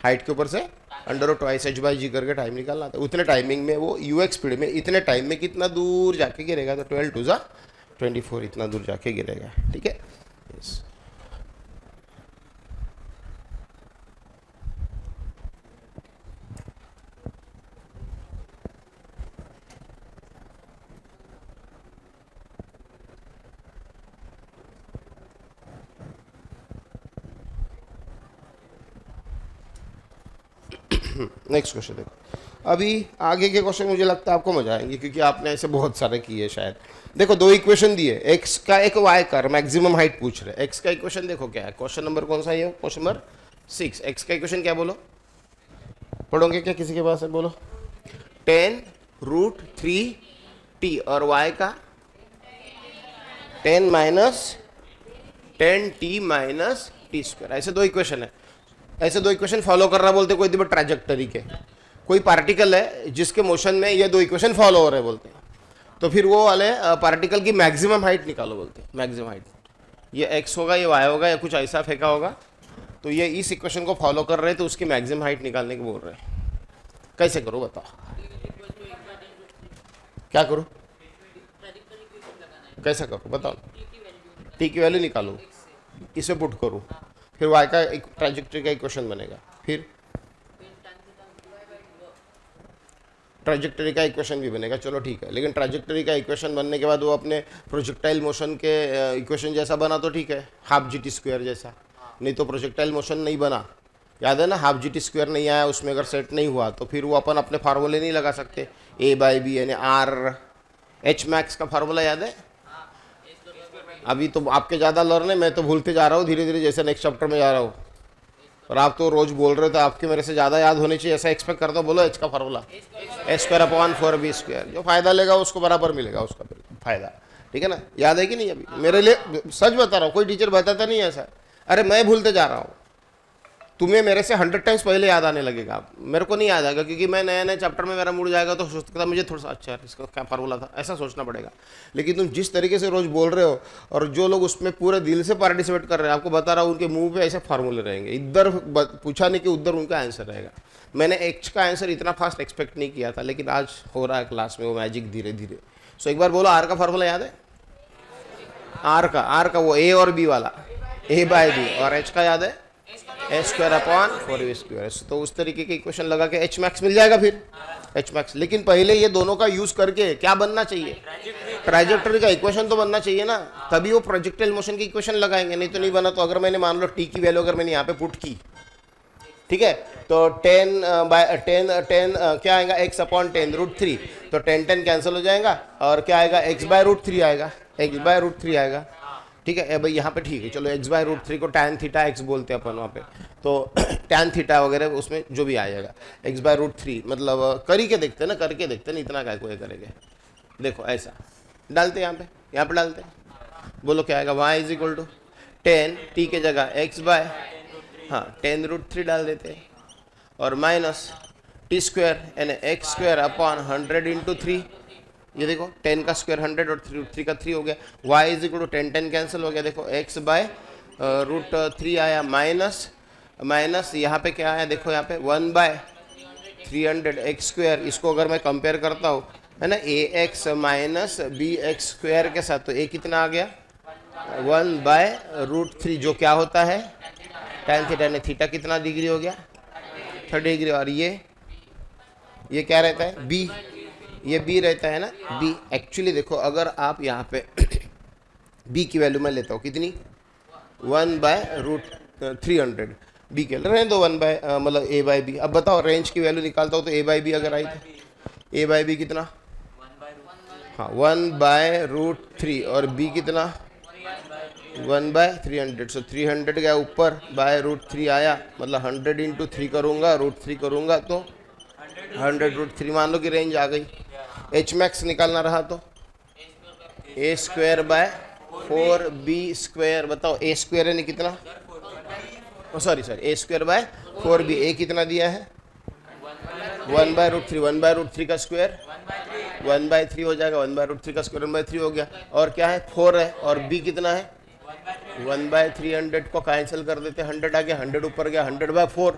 हाइट के ऊपर से under root twice H by G करके टाइम निकालना आता है। उतने टाइमिंग में वो UX स्पीड में इतने टाइम में कितना दूर जाके गिरेगा, तो 12 2 जा 24 इतना दूर जाके गिरेगा। ठीक है, यस। नेक्स्ट क्वेश्चन देखो। अभी आगे के क्वेश्चन मुझे लगता है आपको मजा आएंगे, क्योंकि आपने ऐसे बहुत सारे किए शायद। देखो 2 इक्वेशन दिए, x का एक y का, मैक्सिमम हाइट पूछ रहे। x का इक्वेशन देखो क्या है, क्वेश्चन नंबर कौन सा है? Question number 6। x का इक्वेशन क्या बोलो, पढ़ोगे क्या? किसी के पास है? बोलो। 10 रूट 3t और y का 10 minus 10t minus T square. ऐसे 2 इक्वेशन है। ऐसे 2 इक्वेशन फॉलो कर रहा बोलते कोई भी ट्रैजेक्टरी के। कोई पार्टिकल है जिसके मोशन में ये दो इक्वेशन फॉलो हो रहे बोलते हैं, तो फिर वो वाले पार्टिकल की मैक्सिमम हाइट निकालो बोलते हैं, मैक्सिमम हाइट। ये एक्स होगा, ये वाई होगा, या कुछ ऐसा फेंका होगा, तो ये इस इक्वेशन को फॉलो कर रहे हैं, तो उसकी मैक्सिमम हाइट निकालने को बोल रहे हैं। कैसे करो बताओ, क्या करो, कैसा करो बताओ। टी की वैल्यू निकालो, इसे पुट करो, फिर वाई का ट्रांजेक्टरी का इक्वेशन बनेगा, फिर ट्रांजेक्टरी का इक्वेशन भी बनेगा। चलो ठीक है, लेकिन ट्रांजेक्टरी का इक्वेशन बनने के बाद वो अपने प्रोजेक्टाइल मोशन के इक्वेशन जैसा बना तो ठीक है, हाफ जी टी स्क्वायर जैसा, नहीं तो प्रोजेक्टाइल मोशन नहीं बना। याद है ना, हाफ जी टी स्क्वायर नहीं आया, उसमें अगर सेट नहीं हुआ तो फिर वो अपन अपने फार्मूले नहीं लगा सकते। ए बाई बी यानी आर एच मैक्स का फार्मूला याद है? अभी तो आपके ज़्यादा लर्न है, मैं तो भूलते जा रहा हूँ धीरे धीरे, जैसे नेक्स्ट चैप्टर में जा रहा हूँ। और आप तो रोज बोल रहे हो, तो आपके मेरे से ज़्यादा याद होने चाहिए, ऐसा एक्सपेक्ट करता हूँ। बोलो एच का फार्मूला ए स्क्वायर अपॉन 4b स्क्वायर, जो फायदा लेगा उसको बराबर मिलेगा उसका फायदा, ठीक है ना? याद है कि नहीं? अभी मेरे लिए सच बता रहा हूँ, कोई टीचर बताता नहीं है ऐसा। अरे मैं भूलते जा रहा हूँ, तुम्हें मेरे से 100 टाइम्स पहले याद आने लगेगा, मेरे को नहीं याद आएगा, क्योंकि मैं नए नए चैप्टर में मेरा मूड जाएगा तो सोचता मुझे थोड़ा सा अच्छा इसका क्या फार्मूला था, ऐसा सोचना पड़ेगा। लेकिन तुम जिस तरीके से रोज बोल रहे हो, और जो लोग उसमें पूरे दिल से पार्टिसिपेट कर रहे हैं, आपको बता रहा हूँ, उनके मुंह पे ऐसे फार्मूले रहेंगे, इधर पूछा नहीं कि उधर उनका आंसर रहेगा। मैंने एच का आंसर इतना फास्ट एक्सपेक्ट नहीं किया था, लेकिन आज हो रहा है क्लास में वो मैजिक धीरे धीरे। सो एक बार बोलो, आर का फार्मूला याद है? आर का वो ए और बी वाला, ए बाय बी, और एच का याद है ए स्क्वायर अपॉन 4b स्क्वायर। तो उस तरीके के इक्वेशन लगा के एच मैक्स मिल जाएगा फिर, एच मैक्स। लेकिन पहले ये दोनों का यूज करके क्या बनना चाहिए? ट्राइजेक्टरी का इक्वेशन तो बनना चाहिए ना, तभी वो प्रोजेक्टाइल मोशन की इक्वेशन लगाएंगे, नहीं तो नहीं बना। तो अगर मैंने मान लो टी की वैल्यू अगर मैंने यहाँ पे पुट की, ठीक है, तो 10 क्या आएगा? x अपॉन 10 √3, तो 10 कैंसिल हो जाएगा, और क्या आएगा? x बाय √3 आएगा, x बाय √3 आएगा, ठीक है भाई। यहाँ पे ठीक है, चलो x बाय √3 को tan थीटा x बोलते हैं अपन वहाँ पे, तो tan थीटा वगैरह उसमें जो भी आ जाएगा, x बाय √3 मतलब कर ही के देखते हैं ना, करके देखते हैं ना, इतना क्या कोई करेंगे। देखो ऐसा डालते हैं, यहाँ पे डालते हैं, बोलो क्या आएगा? y is equal to 10 t के जगह x बाय 10 √3 डाल देते हैं, और माइनस टी स्क्वायर यानी एक्स स्क्वायर अपॉन 100 इंटू 3। ये देखो 10 का स्क्वायर 100 और 3 का 3 हो गया। y is equal to 10 cancel हो गया, देखो x बाय √3 आया, माइनस यहाँ पे क्या आया? देखो यहाँ पे 1 बाय 300 एक्स स्क्वायर। इसको अगर मैं कंपेयर करता हूँ, है ना, A X minus B X square के साथ, तो ए कितना आ गया? 1 बाय √3, जो क्या होता है? tan थीटा ने थीटा कितना डिग्री हो गया? 30 डिग्री। और ये क्या रहता है? b, ये b रहता है ना, b। एक्चुअली देखो, अगर आप यहाँ पे b की वैल्यू मैं लेता हूँ कितनी? 1 बाय √300, b के रहने दो 1 बाय मतलब a बाई बी। अब बताओ रेंज की वैल्यू निकालता हूँ तो a बाई बी अगर आई तो a बाई बी कितना? 1 बाय √3, और b कितना? 1 बाय 300। सो 300 गया ऊपर, बाय √3 आया, मतलब 100 इंटू 3 करूँगा, √3 करूँगा तो 100 √3 मान लो कि रेंज आ गई। एच मैक्स निकालना रहा तो ए स्क्वायर बाय 4b स्क्वायर। बताओ ए स्क्वायर यानी कितना? Sorry A square by 4b। ए कितना दिया है? 1 बाय √3, 1 बाय √3 का स्क्वायर 1 बाय 3 हो जाएगा, 1 बाय √3 का स्क्वायर 1 बाय 3 हो गया। और क्या है? 4 है, और b कितना है? 1 बाय 300 को कैंसिल कर देते, 100 आ गया, 100 ऊपर गया, 100 बाय 4,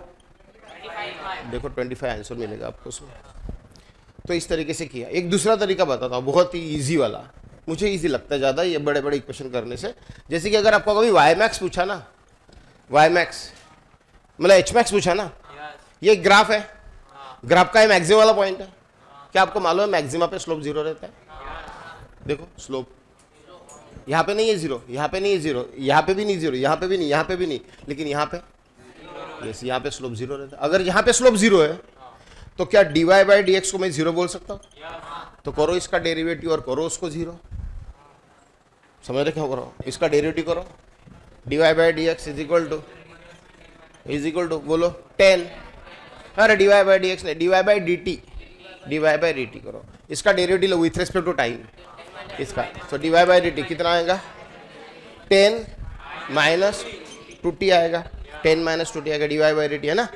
देखो 25 आंसर मिलेगा आपको उसमें। तो इस तरीके से किया। एक दूसरा तरीका बताता हूँ, बहुत ही इजी वाला, मुझे इजी लगता है ज़्यादा ये बड़े बड़े इक्वेशन करने से। जैसे कि अगर आपको कभी वाई मैक्स पूछा ना, वाई मैक्स मतलब एच मैक्स पूछा ना, ये ग्राफ है, ग्राफ का मैक्सिमम वाला पॉइंट है। क्या आपको मालूम है मैक्सिमा पे स्लोप 0 रहता है? देखो स्लोप यहाँ पे नहीं है 0, यहाँ पे नहीं है 0, यहाँ पे भी नहीं 0, यहाँ पे भी नहीं, यहाँ पे भी नहीं, लेकिन यहाँ पे यस, यहाँ पे स्लोप 0 रहता है। अगर यहाँ पे स्लोप 0 है तो क्या dy बाई dx को मैं 0 बोल सकता हूँ? तो करो इसका डेरिवेटिव और करो उसको 0। समझ रहे क्या करो? इसका डेरिवेटिव करो, dy by dx is equal to बोलो 10, अरे dy बाई dx नहीं, dy बाई dt करो। इसका डेरिवेटिव लो विथ रिस्पेक्ट टू टाइम इसका। तो dy बाई dt कितना आएगा? 10 माइनस 2t आएगा, 10 माइनस 2t आएगा dy बाई dt, है ना।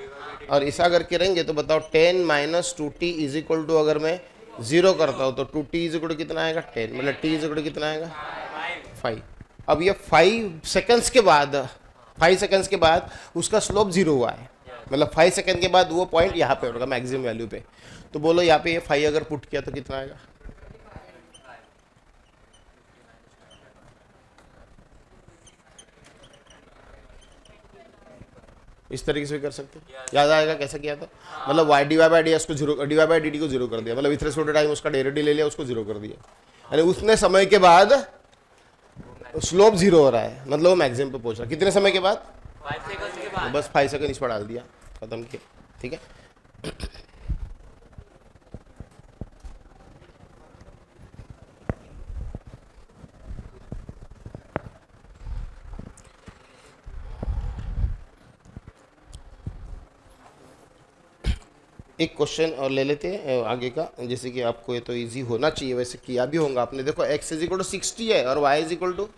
और ऐसा करके रहेंगे तो बताओ 10 minus 2t is equal to, अगर मैं 0 करता हूँ तो 2t इज इक्वल टू कितना आएगा 10, मतलब t इज इक्वल टू कितना आएगा 5। अब ये 5 सेकंड्स के बाद, 5 सेकंड्स के बाद उसका स्लोप 0 हुआ है, मतलब 5 सेकंड के बाद वो पॉइंट यहाँ पे होगा मैक्सिमम वैल्यू पे। तो बोलो यहाँ पे ये 5 अगर पुट किया तो कितना आएगा, इस तरीके से भी कर सकते हैं। याद आएगा कैसे किया था, मतलब y dy बाई डी को 0, dy बाई dt को 0 कर दिया, मतलब विथ रिस्पेक्ट टू टाइम उसका डेरिवेटिव ले लिया, उसको 0 कर दिया, यानी उतने समय के बाद स्लोप 0 हो रहा है, मतलब वो मैक्सिमम पे पहुंच रहा है। कितने समय के बाद, 5 सेकंड के बाद। बस 5 सेकंड इस पर डाल दिया, खत्म किया, ठीक है। एक क्वेश्चन और ले लेते हैं आगे का, जैसे कि आपको ये तो इजी होना चाहिए, वैसे किया भी होगा आपने। देखो x इज इक्वल टू 60 है और y is equal to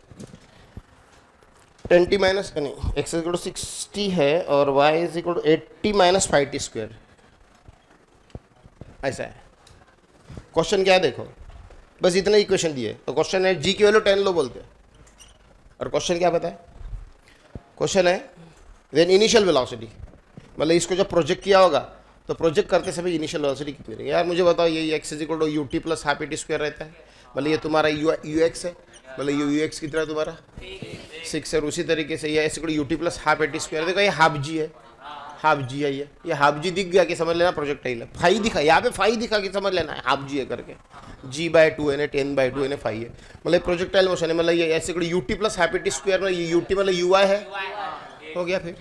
20 minus, नहीं x इज इक्वल टू 60 है और y is equal to 80 minus 5t square, ऐसा है। क्वेश्चन क्या है देखो, बस इतना ही क्वेश्चन दिए, तो क्वेश्चन है g की वैल्यू 10 लो बोलते हैं, और क्वेश्चन क्या पता है, क्वेश्चन है देन इनिशियल वेलोसिटी, मतलब इसको जब प्रोजेक्ट किया होगा तो प्रोजेक्ट करते समय इनिशियल वेलोसिटी कितनी रहेगी। यार मुझे बताओ, ये x is equal to ut plus half AT square रहता है, मतलब ये तुम्हारा ux है, मतलब ये ux कितना है तुम्हारा 6 है, और उसी तरीके से ये equal to ut plus half AT square, देखो ये हाफ जी है, हाफ जी है, ये हाफ जी दिख गया कि समझ लेना प्रोजेक्टाइल है। फाई दिखा, यहाँ पे फाई दिखा कि समझ लेना है हाफ जी है करके, g/2 है, 10/2 है, फाई है, मतलब प्रोजेक्टाइल मोशन है, मतलब ये ऐसे ut plus half AT square में ये ut मतलब ui है, हो गया फिर,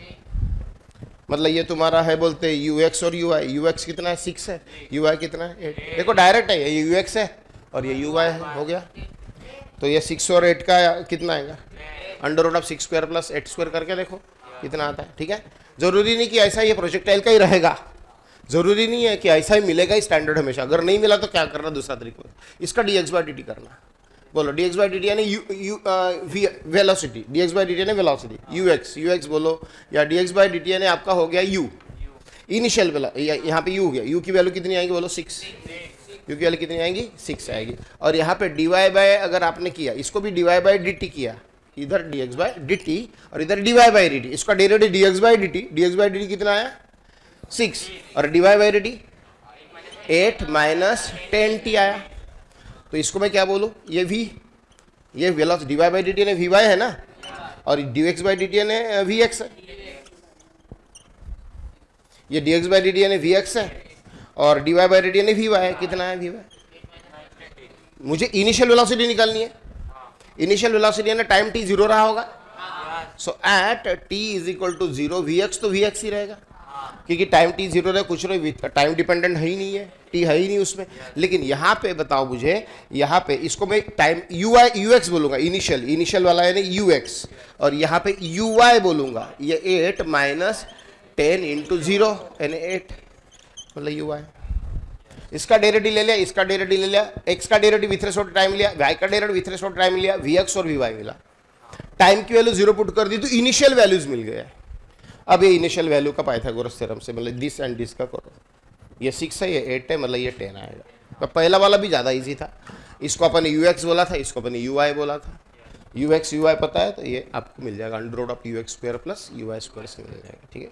मतलब ये तुम्हारा है बोलते ux और ux कितना है 6 है, ui कितना है 8, देखो डायरेक्ट है, ये ux है और ये ui है, हो गया। तो ये 6 और 8 का कितना आएगा, under root of 6 square plus 8 square करके देखो कितना आता है, ठीक है। जरूरी नहीं कि ऐसा ये प्रोजेक्टाइल का ही रहेगा, जरूरी नहीं है कि ऐसा ही मिलेगा ही स्टैंडर्ड हमेशा, अगर नहीं मिला तो क्या करना, दूसरा तरीका इसका dx/dt करना, बोलो dx/dt यानी वेलोसिटी, dx/dt यानी वेलोसिटी, ux बोलो, या dx/dt यानी आपका हो गया u इनिशियल वेलोसिटी, यहाँ पे u हो गया, u की वैल्यू कितनी आएगी बोलो 6, u की वैल्यू कितनी आएगी 6 आएगी, और यहाँ पे dy बाय अगर आपने किया, इसको भी dy/dt किया, इधर dx/dt और इधर dy/dt, इसका डेरिवेटिव dx/dt कितना आया 6 और dy/dt 8 माइनस 10t आया, तो इसको मैं क्या बोलूँ, ये v, ये वेलोसिटी dy/dt ने vy है ना, और dx/dt ने vx है, ये dx/dt ने vx है और dy/dt ने vy है, कितना है vy, मुझे इनिशियल वेलोसिटी निकालनी है, इनिशियल वेलोसिटी यानी टाइम t 0 रहा होगा, so at t is equal to 0 vx तो vx ही रहेगा, क्योंकि टाइम t 0 रहे, कुछ नहीं, टाइम डिपेंडेंट है ही नहीं है, t है ही नहीं उसमें। लेकिन यहाँ पे बताओ मुझे, यहाँ पे इसको मैं टाइम ux बोलूँगा, इनिशियल वाला यानी ux, और यहाँ पे uy बोलूँगा, ये 8 माइनस 10 इंटू 0 यानी 8, मतलब uy। इसका डेरिवेटिव ले लिया, इसका डेरिवेटिव ले लिया, x का derivative with respect to time लिया, y का derivative with respect to time लिया, vx और vy मिला, टाइम की वैल्यू 0 पुट कर दी तो इनिशियल वैल्यूज मिल गया। अब ये इनिशियल वैल्यू का पाइथागोरस थ्योरम से, मतलब दिस एंड दिस का करो, ये 6 है, ये 8 है, मतलब ये 10 आएगा। तो पहला वाला भी ज़्यादा इजी था, इसको अपन ux बोला था, इसको अपन ui बोला था, ux ui पता है तो ये आपको मिल जाएगा under root of ux square plus ui square से मिल जाएगा, ठीक है।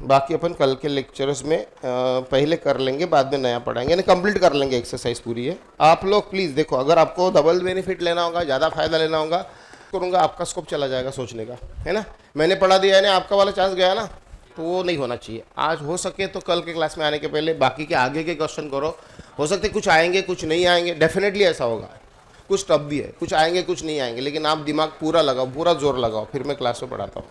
बाकी अपन कल के लेक्चर्स में पहले कर लेंगे, बाद में नया पढ़ाएंगे, यानी कंप्लीट कर लेंगे, एक्सरसाइज पूरी है। आप लोग प्लीज़ देखो, अगर आपको डबल बेनिफिट लेना होगा, ज़्यादा फायदा लेना होगा, करूँगा आपका स्कोप चला जाएगा सोचने का, है ना। मैंने पढ़ा दिया है, आपका वाला चांस गया ना, तो वो नहीं होना चाहिए। आज हो सके तो कल के क्लास में आने के पहले बाकी के आगे के क्वेश्चन करो, हो सकते कुछ आएंगे कुछ नहीं आएंगे, डेफिनेटली ऐसा होगा, कुछ टफ भी है, कुछ आएंगे कुछ नहीं आएंगे, लेकिन आप दिमाग पूरा लगाओ, पूरा जोर लगाओ, फिर मैं क्लास में पढ़ाता हूँ।